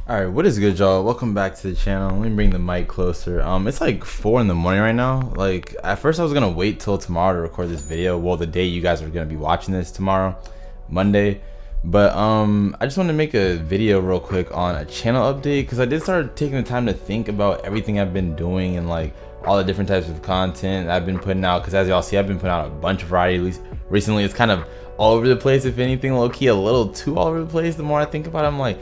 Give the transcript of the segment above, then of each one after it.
Alright, what is good, y'all? Welcome back to the channel. Let me bring the mic closer. It's like 4 in the morning right now. Like, at first I was gonna wait till tomorrow to record this video. Well, the day you guys are gonna be watching this, tomorrow, Monday. But I just wanted to make a video real quick on a channel update, because I did start taking the time to think about everything I've been doing and like all the different types of content I've been putting out. Because as y'all see, I've been putting out a bunch of variety. At least recently, it's kind of all over the place. If anything, low-key a little too all over the place. The more I think about it, I'm like,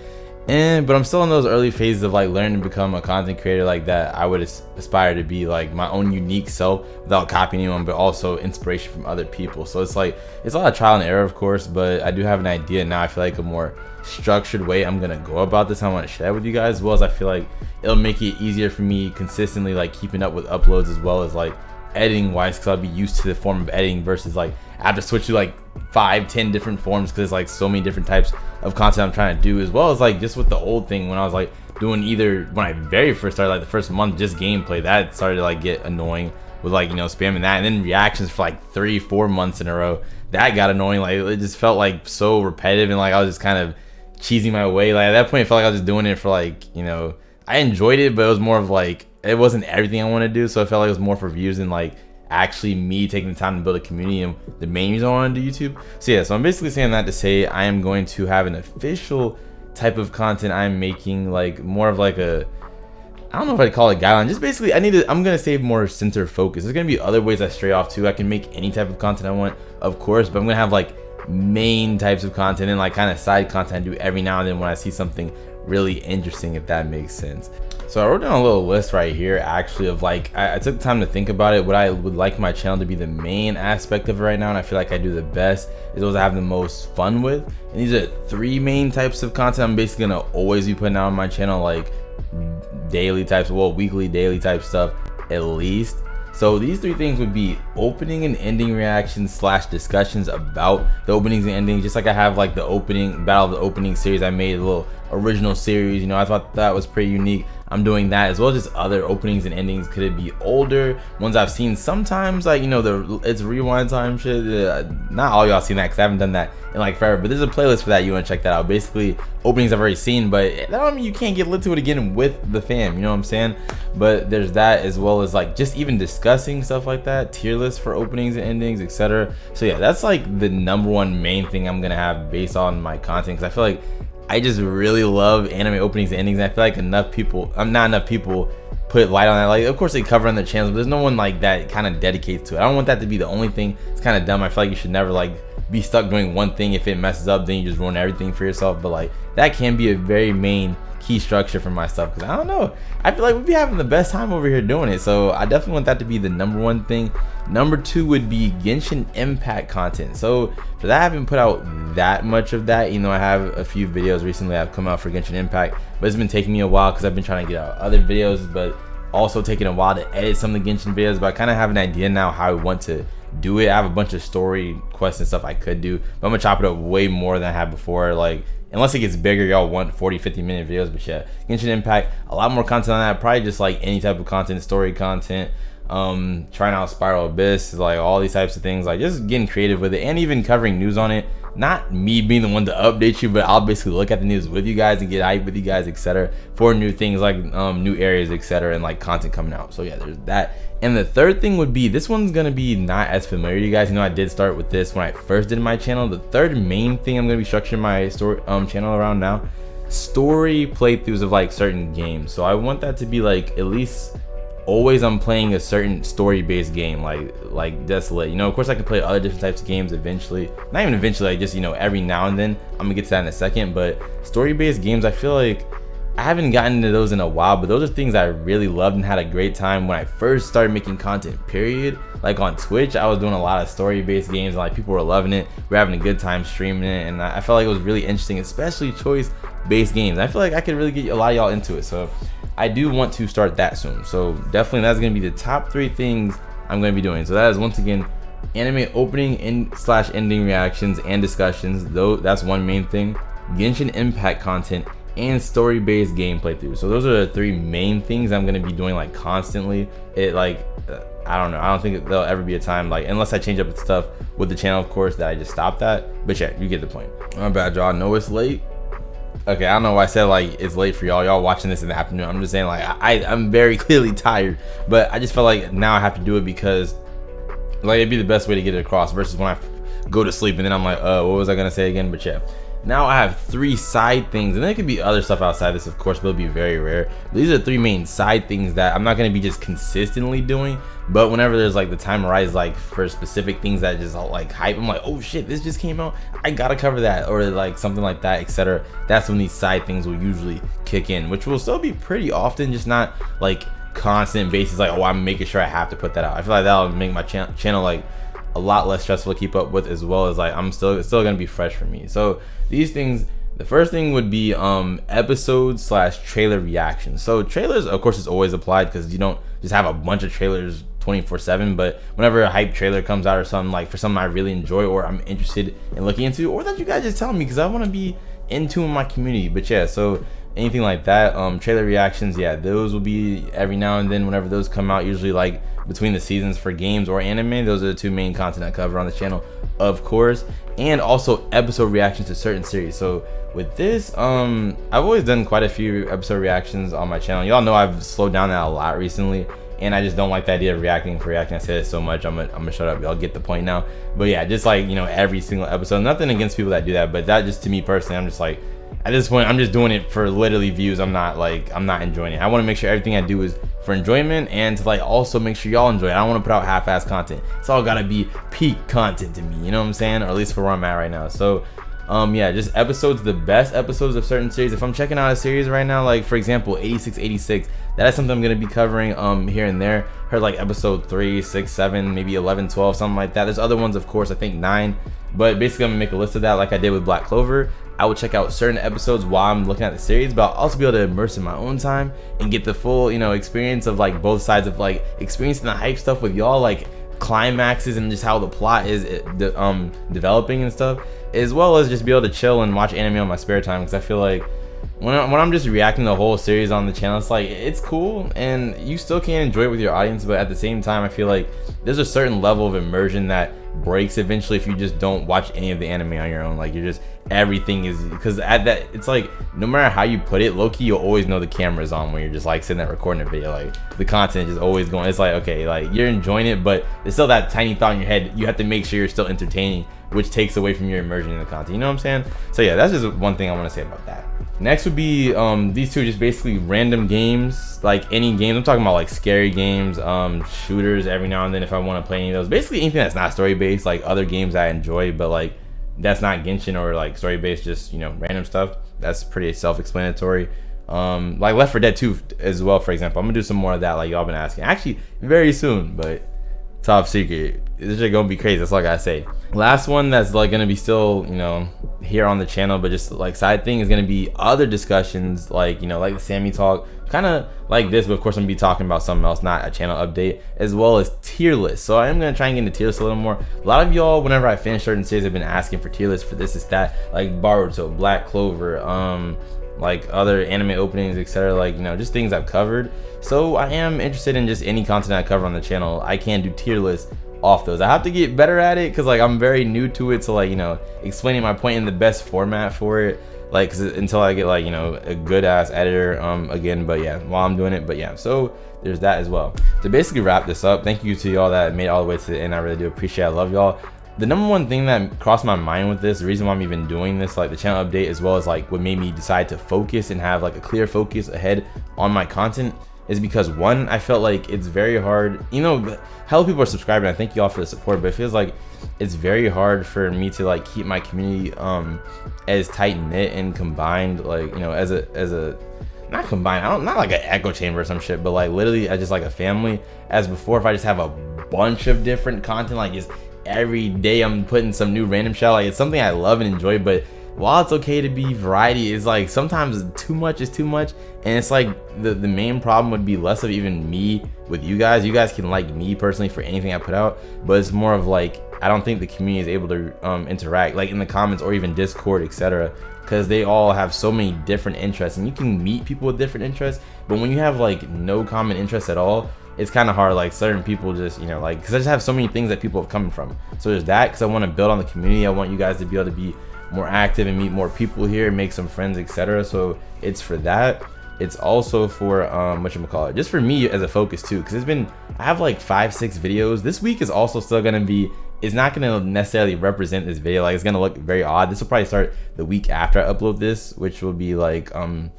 but I'm still in those early phases of like learning to become a content creator like that. I would aspire to be like my own unique self without copying anyone, but also inspiration from other people. So it's like, it's a lot of trial and error, of course, but I do have an idea now. I feel like a more structured way I'm gonna go about this, I want to share with you guys, as well as I feel like it'll make it easier for me consistently like keeping up with uploads, as well as like editing wise, because I'll be used to the form of editing versus like I have to switch to like 5-10 different forms, because there's like so many different types of content I'm trying to do, as well as like just with the old thing when I was like doing either when I very first started, like the first month, just gameplay, that started to like get annoying with like, you know, spamming that, and then reactions for like 3-4 months in a row, that got annoying. Like it just felt like so repetitive, and like I was just kind of cheesing my way. Like at that point it felt like I was just doing it for like, you know, I enjoyed it, but it was more of like, it wasn't everything I want to do, so I felt like it was more for views than like actually me taking the time to build a community and the main reason I want to do YouTube. So yeah, so I'm basically saying that to say I am going to have an official type of content I'm making, like more of like a, I don't know if I'd call it guideline, just basically I'm gonna save more center focus. There's gonna be other ways I stray off too. I can make any type of content I want, of course, but I'm gonna have like main types of content and like kind of side content I do every now and then when I see something really interesting, if that makes sense. So I wrote down a little list right here actually of like, I took the time to think about it, what I would like my channel to be the main aspect of it right now, and I feel like I do the best, is those I have the most fun with. And these are 3 main types of content I'm basically gonna always be putting out on my channel, like daily types, well, weekly, daily type stuff at least. So these 3 things would be opening and ending reactions / discussions about the openings and endings. Just like I have like the opening battle of the opening series, I made a little original series, you know, I thought that was pretty unique. I'm doing that, as well as just other openings and endings. Could it be older ones I've seen sometimes, like, you know, it's rewind time shit. Not all y'all seen that, because I haven't done that in like forever, but there's a playlist for that. You want to check that out. Basically openings I've already seen, but that don't mean you can't get lit to it again with the fam, you know what I'm saying? But there's that, as well as like just even discussing stuff like that, tier lists for openings and endings, etc. So yeah, that's like the #1 main thing I'm gonna have based on my content, because I feel like I just really love anime openings and endings, and I feel like not enough people put light on that. Like, of course they cover on their channels, but there's no one like that kind of dedicates to it. I don't want that to be the only thing. It's kind of dumb. I feel like you should never like be stuck doing one thing. If it messes up, then you just ruin everything for yourself. But like that can be a very main key structure for my stuff, because I don't know, I feel like we'd be having the best time over here doing it. So I definitely want that to be the #1 thing. #2 would be Genshin Impact content. So for that, I haven't put out that much of that. You know, I have a few videos recently I've come out for Genshin Impact, but it's been taking me a while because I've been trying to get out other videos, but also taking a while to edit some of the Genshin videos. But I kind of have an idea now how I want to do it. I have a bunch of story quests and stuff I could do, but I'm gonna chop it up way more than I had before. Like, unless it gets bigger, y'all want 40-50 minute videos. But yeah, Genshin Impact, a lot more content on that. Probably just like any type of content, story content, trying out Spiral Abyss, like all these types of things, like just getting creative with it, and even covering news on it. Not me being the one to update you, but I'll basically look at the news with you guys and get hype with you guys, etc., for new things, like new areas, etc., and like content coming out. So yeah, there's that. And the 3rd thing would be, this one's gonna be not as familiar to you guys. You know, I did start with this when I first did my channel. The 3rd main thing I'm gonna be structuring my story channel around now, story playthroughs of like certain games. So I want that to be like, at least always I'm playing a certain story-based game, like Desolate. You know, of course I can play other different types of games eventually. Not even eventually, like just, you know, every now and then. I'm gonna get to that in a second. But story-based games, I feel like I haven't gotten into those in a while, but those are things I really loved and had a great time when I first started making content, period. Like on Twitch, I was doing a lot of story-based games, and like people were loving it. We're having a good time streaming it, and I felt like it was really interesting, especially choice-based games. I feel like I could really get a lot of y'all into it. So I do want to start that soon. So definitely that's gonna be the top 3 things I'm gonna be doing. So that is, once again, anime opening and / ending reactions and discussions. Though that's one main thing. Genshin Impact content and story-based game playthroughs. So those are the 3 main things I'm gonna be doing like constantly. It like I don't know, I don't think there'll ever be a time, like, unless I change up stuff with the channel, of course, that I just stop that. But yeah, you get the point. My bad, y'all. I know it's late. Okay, I don't know why I said like it's late for y'all watching this in the afternoon. I'm just saying like I'm very clearly tired, but I just felt like now I have to do it because like it'd be the best way to get it across versus when I go to sleep and then I'm like, what was I gonna say again? But yeah, now I have 3 side things, and there could be other stuff outside this, of course, but it'll be very rare. These are 3 main side things that I'm not gonna be just consistently doing, but whenever there's like the time arises, like for specific things that just like hype, I'm like, oh shit, this just came out, I gotta cover that, or like something like that, etc. That's when these side things will usually kick in, which will still be pretty often, just not like constant basis, like, oh, I'm making sure I have to put that out. I feel like that'll make my channel like a lot less stressful to keep up with, as well as like it's still gonna be fresh for me. So these things, the first thing would be episodes / trailer reactions. So trailers, of course, is always applied because you don't just have a bunch of trailers 24/7, but whenever a hype trailer comes out or something, like for something I really enjoy or I'm interested in looking into, or that you guys just tell me because I want to be into my community. But yeah, so anything like that, trailer reactions, yeah, those will be every now and then whenever those come out, usually like between the seasons for games or anime. Those are the 2 main content I cover on the channel, of course, and also episode reactions to certain series. So with this, I've always done quite a few episode reactions on my channel. Y'all know I've slowed down that a lot recently, and I just don't like the idea of reacting for reacting. I said it so much, I'm gonna shut up. Y'all get the point now. But yeah, just like, you know, every single episode, nothing against people that do that, but that just, to me personally, I'm just like, at this point, I'm just doing it for literally views. I'm not enjoying it. I want to make sure everything I do is for enjoyment, and to like also make sure y'all enjoy it. I don't want to put out half-ass content. It's all gotta be peak content to me, you know what I'm saying? Or at least for where I'm at right now. So yeah, just episodes, the best episodes of certain series. If I'm checking out a series right now, like for example 8686, that is something I'm gonna be covering here and there. Heard like episode 3, 6, 7, maybe 11, 12, something like that. There's other ones, of course, I think 9, but basically I'm gonna make a list of that like I did with Black Clover. I will check out certain episodes while I'm looking at the series, but I'll also be able to immerse in my own time and get the full, you know, experience of like both sides of like experiencing the hype stuff with y'all, like climaxes and just how the plot is developing and stuff, as well as just be able to chill and watch anime on my spare time. Because I feel like when I'm just reacting to the whole series on the channel, it's like, it's cool and you still can enjoy it with your audience, but at the same time I feel like there's a certain level of immersion that breaks eventually if you just don't watch any of the anime on your own. Like you're just, everything is, because at that, it's like no matter how you put it, low-key you'll always know the camera's on when you're just like sitting there recording a video. Like the content is always going, it's like, okay, like you're enjoying it, but there's still that tiny thought in your head. You have to make sure you're still entertaining, which takes away from your immersion in the content, you know what I'm saying? So yeah, that's just one thing I want to say about that. Next would be these 2, just basically random games, like any games. I'm talking about like scary games, shooters every now and then if I want to play any of those. Basically anything that's not story based, like other games I enjoy, but like that's not Genshin or like story based, just, you know, random stuff. That's pretty self-explanatory. Like Left 4 Dead 2 as well, for example. I'm gonna do some more of that like y'all been asking, actually very soon, but top secret. This is gonna be crazy, that's all I gotta say. Last one that's like gonna be still, you know, here on the channel, but just like side thing, is gonna be other discussions, like, you know, like the Sammy talk, kind of like this, but of course I'm gonna be talking about something else, not a channel update, as well as tier lists. So I am gonna try and get into tier lists a little more. A lot of y'all, whenever I finish certain series, have been asking for tier lists for this, that, like Boruto, Black Clover, like other anime openings, etc. Like, you know, just things I've covered. So I am interested in just any content I cover on the channel. I can do tier lists off those. I have to get better at it because like I'm very new to it, so like, you know, explaining my point in the best format for it, like, 'cause until I get like, you know, a good ass editor again. But yeah, while I'm doing it, but yeah, so there's that as well. To basically wrap this up, thank you to y'all that made it all the way to the end. I really do appreciate it. I love y'all. The number one thing that crossed my mind with this, the reason why I'm even doing this, like the channel update, as well as like what made me decide to focus and have like a clear focus ahead on my content, is because one, I felt like it's very hard, you know, hell people are subscribing, I thank you all for the support, but it feels like it's very hard for me to like keep my community as tight knit and combined, like, you know, as a not combined, not like an echo chamber or some shit, but like literally as just like a family, as before if I just have a bunch of different content, like just every day I'm putting some new random shit. Like it's something I love and enjoy, but while it's okay to be variety, it's like sometimes too much is too much. And it's like the main problem would be less of even me with you guys. You guys can like me personally for anything I put out, but it's more of like, I don't think the community is able to interact like in the comments or even Discord, etc., because they all have so many different interests, and you can meet people with different interests, but when you have like no common interests at all, it's kind of hard. Like certain people just, you know, like, because I just have so many things that people have come from. So there's that, because I want to build on the community. I want you guys to be able to be more active and meet more people here, make some friends, etc. So it's for that. It's also for whatchamacallit, just for me as a focus too, because I have like 5-6 videos. This week is also still gonna be, it's not gonna necessarily represent this video, like it's gonna look very odd. This will probably start the week after I upload this, which will be like the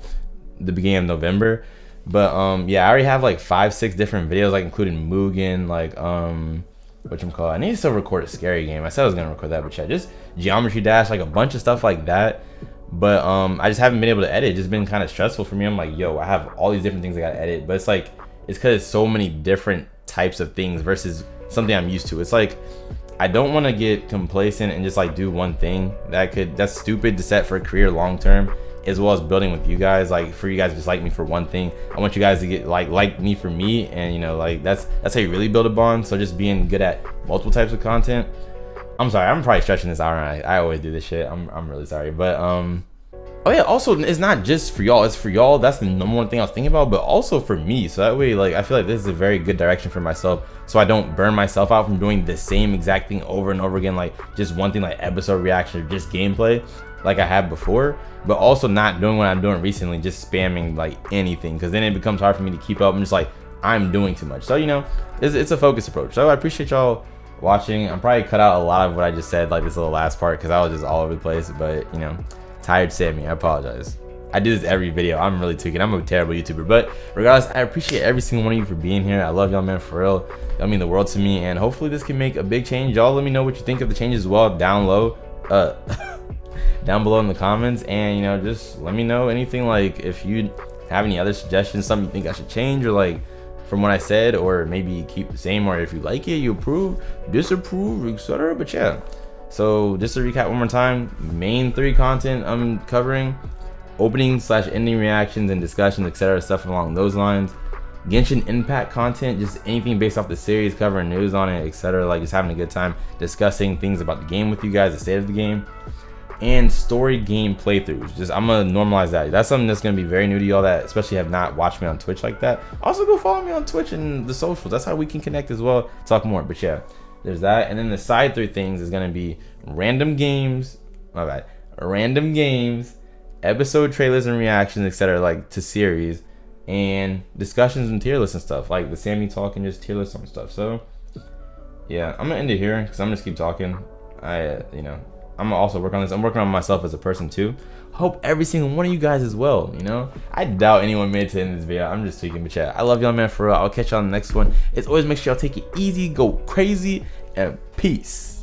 beginning of November. But yeah, I already have like 5-6 different videos, like including Mugen, like whatchamacallit, I need to still record a scary game. I said I was gonna record that, but yeah, just Geometry Dash, like a bunch of stuff like that. But I just haven't been able to edit. It's just been kind of stressful for me. I'm like, yo, I have all these different things I gotta edit, but it's like, it's because it's so many different types of things versus something I'm used to. It's like, I don't want to get complacent and just like do one thing. That's stupid to set for a career long term, as well as building with you guys. Like, for you guys to just like me for one thing, I want you guys to get like me for me, and you know, like that's how you really build a bond. So just being good at multiple types of content. I'm sorry, I'm probably stretching this out. I always do this shit. I'm really sorry, but oh yeah, also it's not just for y'all, it's for y'all. That's the number one thing I was thinking about, but also for me. So that way, like, I feel like this is a very good direction for myself, so I don't burn myself out from doing the same exact thing over and over again, like just one thing, like episode reaction or just gameplay like I had before, but also not doing what I'm doing recently, just spamming like anything, because then it becomes hard for me to keep up. I'm just like, I'm doing too much. So, you know, it's a focused approach. So I appreciate y'all watching. I'm probably cut out a lot of what I just said, like this little last part, because I was just all over the place. But you know, tired Sammy, I apologize. I do this every video. I'm really tweaking. I'm a terrible YouTuber, but regardless, I appreciate every single one of you for being here. I love y'all, man, for real. Y'all mean the world to me, and hopefully this can make a big change. Y'all let me know what you think of the changes as well down low, down below in the comments. And you know, just let me know anything, like if you have any other suggestions, something you think I should change, or like from what I said, or maybe keep the same, or if you like it, you approve, disapprove, etc. But yeah, so just to recap one more time, main 3 content I'm covering: opening/ending reactions and discussions, etc., stuff along those lines. Genshin Impact content, just anything based off the series, covering news on it, etc., like just having a good time discussing things about the game with you guys, the state of the game. And story game playthroughs, just I'm gonna normalize that. That's something that's gonna be very new to y'all that especially have not watched me on Twitch like that. Also go follow me on Twitch and the socials, that's how we can connect as well, talk more. But yeah, there's that. And then the side 3 things is gonna be random games, random games, episode trailers and reactions, etc., like to series, and discussions and tier lists and stuff, like the Sammy talk and just tier lists on stuff. So yeah, I'm gonna end it here because I'm just keep talking. You know, I'm gonna also work on this. I'm working on myself as a person too. Hope every single one of you guys as well, you know. I doubt anyone made it to the end of this video. I'm just tweaking, but yeah, I love y'all, man, for real. I'll catch y'all on the next one. As always, make sure y'all take it easy, go crazy, and peace.